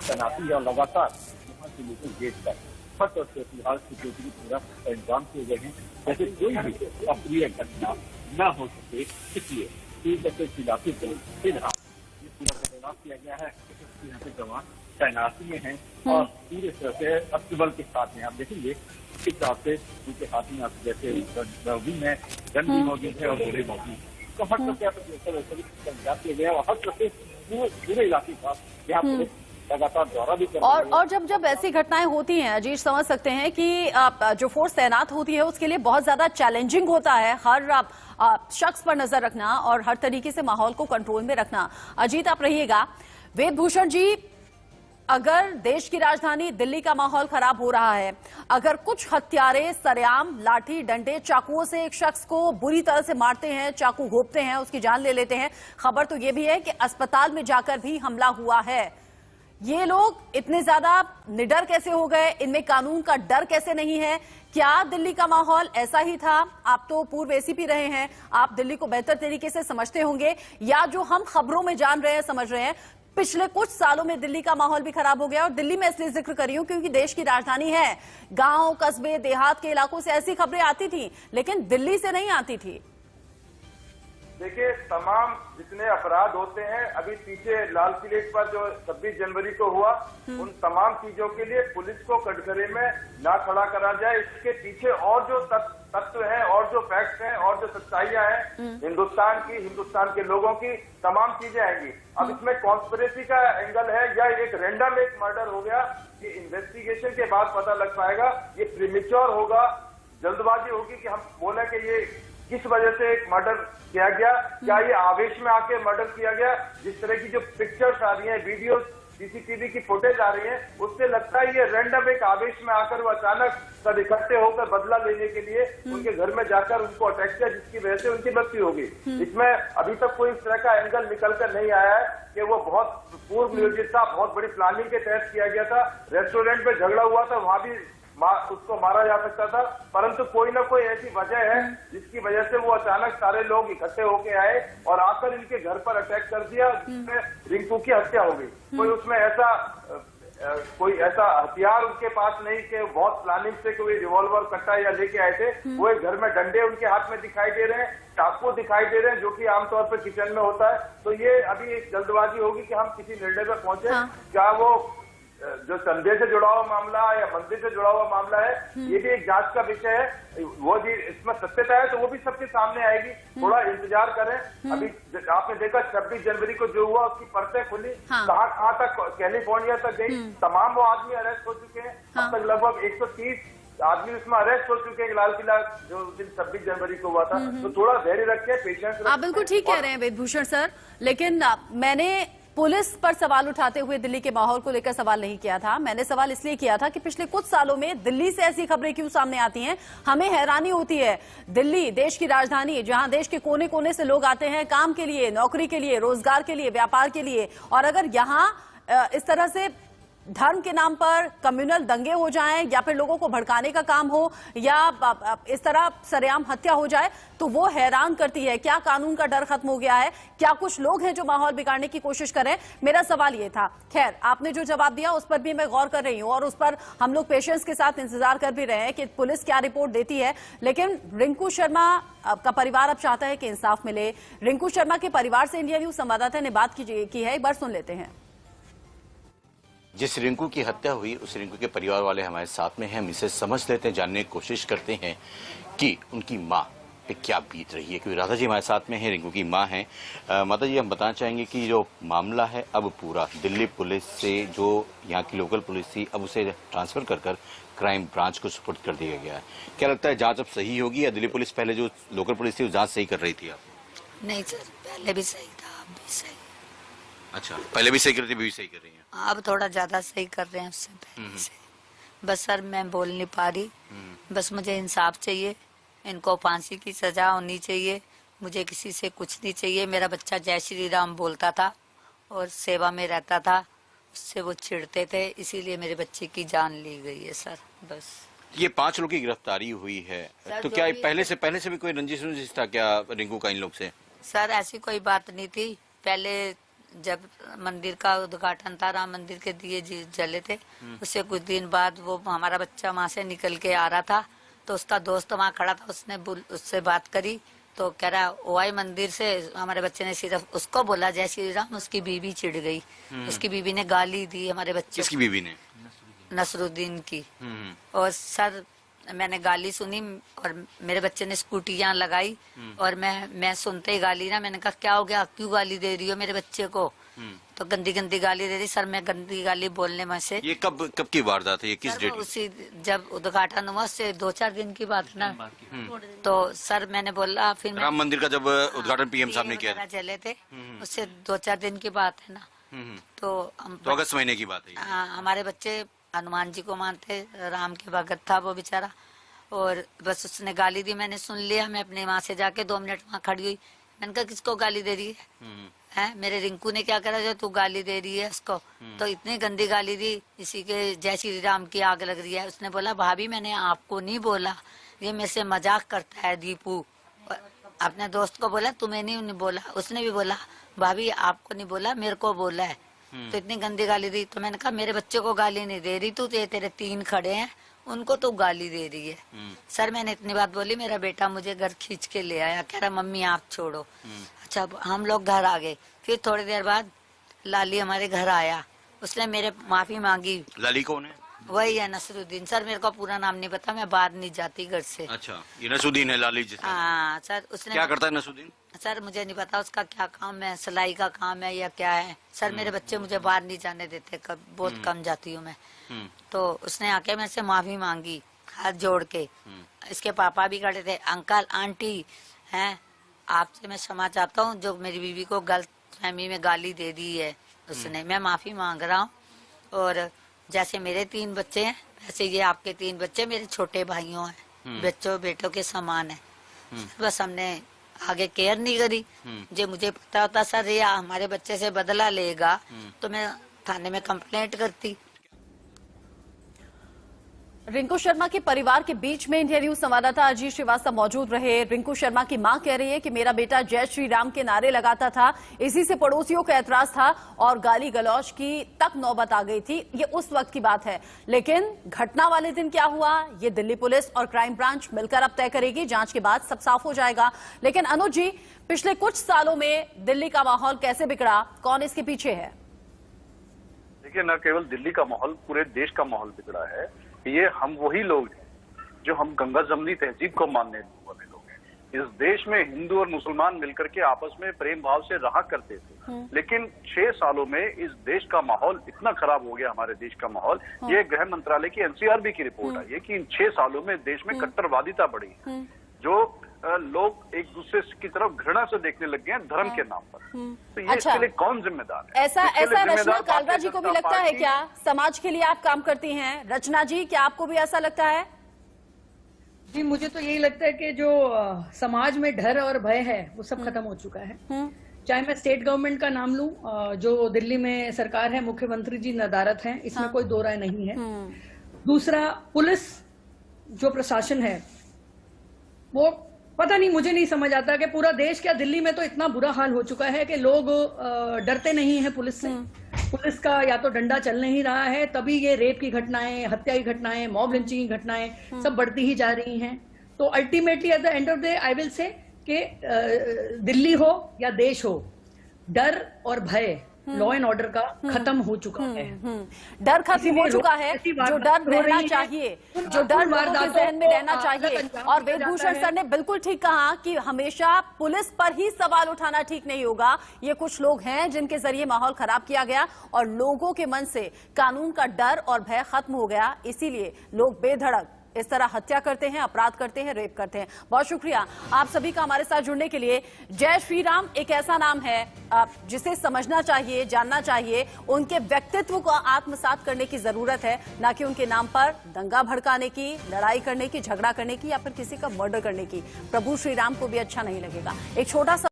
तैनाती और लगातार यहाँ से लेकर गेट तक हर तरफ से फिलहाल सिक्योरिटी की पूरा इंतजाम किए गए हैं, जैसे कोई भी अप्रिय घटना न हो सके। इसलिए इलाके को फिलहाल तैनात किया गया है। यहाँ पे जवान तैनाती में हैं और पूरे तरह से अक्टूबर के साथ में आप देखेंगे इस हिसाब से उनके हाथ में जैसे में गन भी मौजूद है और गोले मौजूद है। तो हर तरह किया गया और हर तरह से पूरे इलाके का यहाँ पे लगातार दौरा भी कर और जब ऐसी घटनाएं होती हैं अजीत, समझ सकते हैं कि जो फोर्स तैनात होती है उसके लिए बहुत ज्यादा चैलेंजिंग होता है हर शख्स पर नजर रखना और हर तरीके से माहौल को कंट्रोल में रखना। अजीत आप रहिएगा। वेदभूषण जी, अगर देश की राजधानी दिल्ली का माहौल खराब हो रहा है, अगर कुछ हत्यारे सरेआम लाठी डंडे चाकुओं से एक शख्स को बुरी तरह से मारते हैं, चाकू घोंपते हैं, उसकी जान ले लेते हैं, खबर तो ये भी है कि अस्पताल में जाकर भी हमला हुआ है। ये लोग इतने ज्यादा निडर कैसे हो गए? इनमें कानून का डर कैसे नहीं है? क्या दिल्ली का माहौल ऐसा ही था? आप तो पूर्व एसीपी रहे हैं, आप दिल्ली को बेहतर तरीके से समझते होंगे, या जो हम खबरों में जान रहे हैं समझ रहे हैं पिछले कुछ सालों में दिल्ली का माहौल भी खराब हो गया? और दिल्ली में इसलिए जिक्र कर रही हूं क्योंकि देश की राजधानी है। गांव कस्बे देहात के इलाकों से ऐसी खबरें आती थी लेकिन दिल्ली से नहीं आती थी। देखिए, तमाम जितने अपराध होते हैं, अभी पीछे लाल किले पर जो 26 जनवरी को हुआ, उन तमाम चीजों के लिए पुलिस को कटघरे में ना खड़ा करा जाए। इसके पीछे और जो तत्व हैं और जो फैक्ट्स हैं और जो सच्चाइयां हैं हिंदुस्तान की, हिंदुस्तान के लोगों की, तमाम चीजें आएंगी। अब इसमें कॉन्स्पिरेसी का एंगल है या एक रैंडम एक मर्डर हो गया, ये इन्वेस्टिगेशन के बाद पता लग पाएगा। ये प्रीमेच्योर होगा, जल्दबाजी होगी कि हम बोले कि ये किस वजह से एक मर्डर किया गया। क्या ये आवेश में आके मर्डर किया गया? जिस तरह की जो पिक्चर्स आ रही हैं, वीडियोस, सीसीटीवी की फुटेज आ रही है, उससे लगता है ये रैंडम एक आवेश में आकर वो अचानक सब इकट्ठे होकर बदला लेने के लिए उनके घर में जाकर उनको अटैक किया, जिसकी वजह से उनकी मृत्यु हो गई। इसमें अभी तक कोई इस तरह का एंगल निकल कर नहीं आया है कि वो बहुत पूर्व नियोजित था, बहुत बड़ी प्लानिंग के तहत किया गया था। रेस्टोरेंट में झगड़ा हुआ था, वहां भी उसको मारा जा सकता था, परंतु कोई ना कोई ऐसी वजह है जिसकी वजह से वो अचानक सारे लोग इकट्ठे होके आए और आकर इनके घर पर अटैक कर दिया, जिसमें रिंकू की हत्या हो गई। कोई उसमें कोई ऐसा हथियार उनके पास नहीं कि बहुत प्लानिंग से कोई रिवॉल्वर कट्टा या लेके आए थे। वो एक घर में डंडे उनके हाथ में दिखाई दे रहे हैं, चाकू दिखाई दे रहे हैं, जो कि आमतौर पर किचन में होता है। तो ये अभी एक जल्दबाजी होगी कि हम किसी निर्णय पर पहुंचे। क्या वो जो संदेह से जुड़ा हुआ मामला या मंदिर से जुड़ा हुआ मामला है, ये भी एक जांच का विषय है। वो भी इसमें सत्यता है तो वो भी सबके सामने आएगी। थोड़ा इंतजार करें। अभी आपने देखा 26 जनवरी को जो हुआ उसकी परतें खुली, कहाँ तक, कैलिफोर्निया तक गई, तमाम वो आदमी अरेस्ट हो चुके हैं। अब तक लगभग 130 आदमी उसमें अरेस्ट हो चुके हैं। लाल किला जो दिन 26 जनवरी को हुआ था। तो थोड़ा धैर्य रखें, पेशेंस रखें। आप बिल्कुल ठीक कह रहे हैं वेदभूषण सर, लेकिन मैंने पुलिस पर सवाल उठाते हुए दिल्ली के माहौल को लेकर सवाल नहीं किया था। मैंने सवाल इसलिए किया था कि पिछले कुछ सालों में दिल्ली से ऐसी खबरें क्यों सामने आती हैं, हमें हैरानी होती है। दिल्ली देश की राजधानी, जहां देश के कोने कोने से लोग आते हैं काम के लिए, नौकरी के लिए, रोजगार के लिए, व्यापार के लिए, और अगर यहां इस तरह से धर्म के नाम पर कम्युनल दंगे हो जाएं या फिर लोगों को भड़काने का काम हो या इस तरह सरेआम हत्या हो जाए तो वो हैरान करती है। क्या कानून का डर खत्म हो गया है? क्या कुछ लोग हैं जो माहौल बिगाड़ने की कोशिश कर रहे हैं? मेरा सवाल ये था। खैर, आपने जो जवाब दिया उस पर भी मैं गौर कर रही हूं और उस पर हम लोग पेशेंस के साथ इंतजार कर भी रहे हैं कि पुलिस क्या रिपोर्ट देती है। लेकिन रिंकू शर्मा का परिवार अब चाहता है कि इंसाफ मिले। रिंकू शर्मा के परिवार से इंडिया न्यूज संवाददाता ने बात की है, एक बार सुन लेते हैं। जिस रिंकू की हत्या हुई उस रिंकू के परिवार वाले हमारे साथ में हैं। हम इसे समझ लेते हैं, जानने की कोशिश करते हैं कि उनकी माँ पे क्या बीत रही है, क्योंकि राधा जी हमारे साथ में हैं, रिंकू की माँ हैं। माता जी, हम बताना चाहेंगे कि जो मामला है अब पूरा दिल्ली पुलिस से, जो यहाँ की लोकल पुलिस थी, अब उसे ट्रांसफर कर क्राइम ब्रांच को सुपुर्द कर दिया गया है। क्या लगता है जांच अब सही होगी या दिल्ली पुलिस पहले जो लोकल पुलिस थी वो जांच सही कर रही थी? आप नहीं सर, पहले भी सही था, अब भी सही। अच्छा, पहले भी सही कर रही थी, अभी भी सही कर रही है? अब थोड़ा ज्यादा सही कर रहे हैं उससे पहले से। बस सर मैं बोल नहीं पा रही, बस मुझे इंसाफ चाहिए, इनको फांसी की सजा होनी चाहिए, मुझे किसी से कुछ नहीं चाहिए। मेरा बच्चा जय श्री राम बोलता था और सेवा में रहता था, उससे वो चिढ़ते थे, इसीलिए मेरे बच्चे की जान ली गई है सर। बस ये 5 लोगों की गिरफ्तारी हुई है, तो क्या पहले से भी कोई रंजिश था क्या रिंकू का इन लोग से? सर ऐसी कोई बात नहीं थी। पहले जब मंदिर का उद्घाटन था, राम मंदिर के दिए जले थे, उससे कुछ दिन बाद वो हमारा बच्चा वहाँ से निकल के आ रहा था तो उसका दोस्त वहाँ खड़ा था, उसने उससे बात करी तो कह रहा ओआई मंदिर से। हमारे बच्चे ने सिर्फ उसको बोला जय श्री राम, उसकी बीवी चिढ़ गई, उसकी बीवी ने गाली दी हमारे बच्चे। किसकी बीवी ने? नसरुद्दीन की। और सर मैंने गाली सुनी और मेरे बच्चे ने स्कूटी यहाँ लगाई और मैं सुनते ही गाली ना, मैंने कहा क्या हो गया, क्यों गाली दे रही हो मेरे बच्चे को? तो गंदी गंदी गाली दे रही। सर मैं गंदी गाली बोलने में से। ये कब की वारदात है? ये किस डेट? उसी जब उद्घाटन हुआ उससे 2-4 दिन की बात ना। तो सर मैंने बोला, फिर राम मंदिर का जब उद्घाटन पीएम साहब ने किया चले थे, उससे 2-4 दिन की बात है ना। तो अगस्त महीने की बात है। हमारे बच्चे हनुमान जी को मानते, राम के भगत था वो बेचारा, और बस उसने गाली दी, मैंने सुन लिया। मैं अपने वहाँ से जाके 2 मिनट वहाँ खड़ी हुई, मैंने कहा किसको गाली दे रही है? मेरे रिंकू ने क्या करा जो तू गाली दे रही है उसको? तो इतनी गंदी गाली दी, इसी के जय श्री राम की आग लग रही है। उसने बोला भाभी मैंने आपको नहीं बोला, ये मेरे से मजाक करता है दीपू। अपने दोस्त को बोला तुम्हें नहीं बोला, उसने भी बोला भाभी आपको नहीं बोला, मेरे को बोला है। तो इतनी गंदी गाली दी। तो मैंने कहा मेरे बच्चे को गाली नहीं दे रही तू, तेरे 3 खड़े हैं उनको तो गाली दे रही है। सर मैंने इतनी बात बोली, मेरा बेटा मुझे घर खींच के ले आया, कह रहा मम्मी आप छोड़ो। अच्छा हम लोग घर आ गए, फिर थोड़ी देर बाद लाली हमारे घर आया, उसने मेरे माफी मांगी। लाली कौन है? वही है नसरुद्दीन। सर मेरे को पूरा नाम नहीं पता, मैं बाहर नहीं जाती घर से। अच्छा ये नसरुद्दीन है लाली जी? हाँ सर। उसने क्या करता है नसरुद्दीन? सर मुझे नहीं पता उसका क्या काम है, सिलाई का काम है या क्या है। सर मेरे बच्चे मुझे बाहर नहीं जाने देते, बहुत कम जाती हूँ मैं। तो उसने आके मेरे से माफी मांगी हाथ जोड़ के। इसके पापा भी खड़े थे, अंकल आंटी हैं आपसे मैं क्षमा चाहता हूँ जो मेरी बीवी को गलत फहमी में गाली दे दी है उसने, मैं माफी मांग रहा हूँ। और जैसे मेरे 3 बच्चे हैं वैसे ये आपके 3 बच्चे मेरे छोटे भाइयों हैं, बच्चों बेटों के समान है। बस हमने आगे केयर नहीं करी। जो मुझे पता होता सर ये हमारे बच्चे से बदला लेगा तो मैं थाने में कंप्लेंट करती। रिंकू शर्मा के परिवार के बीच में इंडिया न्यूज संवाददाता अजीत श्रीवास्तव मौजूद रहे। रिंकू शर्मा की मां कह रही है कि मेरा बेटा जय श्री राम के नारे लगाता था, इसी से पड़ोसियों का ऐतराज था और गाली गलौज की तक नौबत आ गई थी। ये उस वक्त की बात है, लेकिन घटना वाले दिन क्या हुआ ये दिल्ली पुलिस और क्राइम ब्रांच मिलकर अब तय करेगी। जांच के बाद सब साफ हो जाएगा। लेकिन अनुज जी, पिछले कुछ सालों में दिल्ली का माहौल कैसे बिगड़ा, कौन इसके पीछे है? देखिए न केवल दिल्ली का माहौल, पूरे देश का माहौल बिगड़ा है। ये हम वही लोग हैं जो हम गंगा जमनी तहजीब को मानने वाले लोग हैं। इस देश में हिंदू और मुसलमान मिलकर के आपस में प्रेम भाव से रहा करते थे, लेकिन 6 सालों में इस देश का माहौल इतना खराब हो गया, हमारे देश का माहौल। ये गृह मंत्रालय की एनसीआरबी की रिपोर्ट आई है कि इन 6 सालों में देश में कट्टरवादिता बढ़ी है, जो लोग एक दूसरे की तरफ घृणा से देखने लग गए हैं धर्म के नाम पर। तो ये इसके लिए कौन जिम्मेदार है? ऐसा रचना कालरा जी को भी लगता है क्या? समाज के लिए आप काम करती हैं रचना जी, क्या आपको भी ऐसा लगता है? जी मुझे तो यही लगता है कि जो समाज में डर और भय है वो सब खत्म हो चुका है। चाहे मैं स्टेट गवर्नमेंट का नाम लूं, जो दिल्ली में सरकार है, मुख्यमंत्री जी नदारत हैं, इसमें कोई दो राय नहीं है। दूसरा, पुलिस जो प्रशासन है वो पता नहीं, मुझे नहीं समझ आता कि पूरा देश, क्या दिल्ली में तो इतना बुरा हाल हो चुका है कि लोग डरते नहीं हैं पुलिस से। पुलिस का या तो डंडा चल नहीं रहा है, तभी ये रेप की घटनाएं, हत्या की घटनाएं, मॉब लिंचिंग की घटनाएं सब बढ़ती ही जा रही हैं। तो ultimately at the end of the day I will say कि दिल्ली हो या देश हो, डर और भय लॉ एंड ऑर्डर का खत्म हो चुका है। डर खत्म हो चुका है, जो डर रहना चाहिए, जो डर लोगों के जहन में रहना चाहिए। और वेदभूषण सर ने बिल्कुल ठीक कहा कि हमेशा पुलिस पर ही सवाल उठाना ठीक नहीं होगा। ये कुछ लोग हैं जिनके जरिए माहौल खराब किया गया और लोगों के मन से कानून का डर और भय खत्म हो गया, इसीलिए लोग बेधड़क इस तरह हत्या करते हैं, अपराध करते हैं, रेप करते हैं। बहुत शुक्रिया आप सभी का हमारे साथ जुड़ने के लिए। जय श्री राम एक ऐसा नाम है जिसे समझना चाहिए, जानना चाहिए। उनके व्यक्तित्व को आत्मसात करने की जरूरत है, ना कि उनके नाम पर दंगा भड़काने की, लड़ाई करने की, झगड़ा करने की या फिर किसी का मर्डर करने की। प्रभु श्री राम को भी अच्छा नहीं लगेगा। एक छोटा सा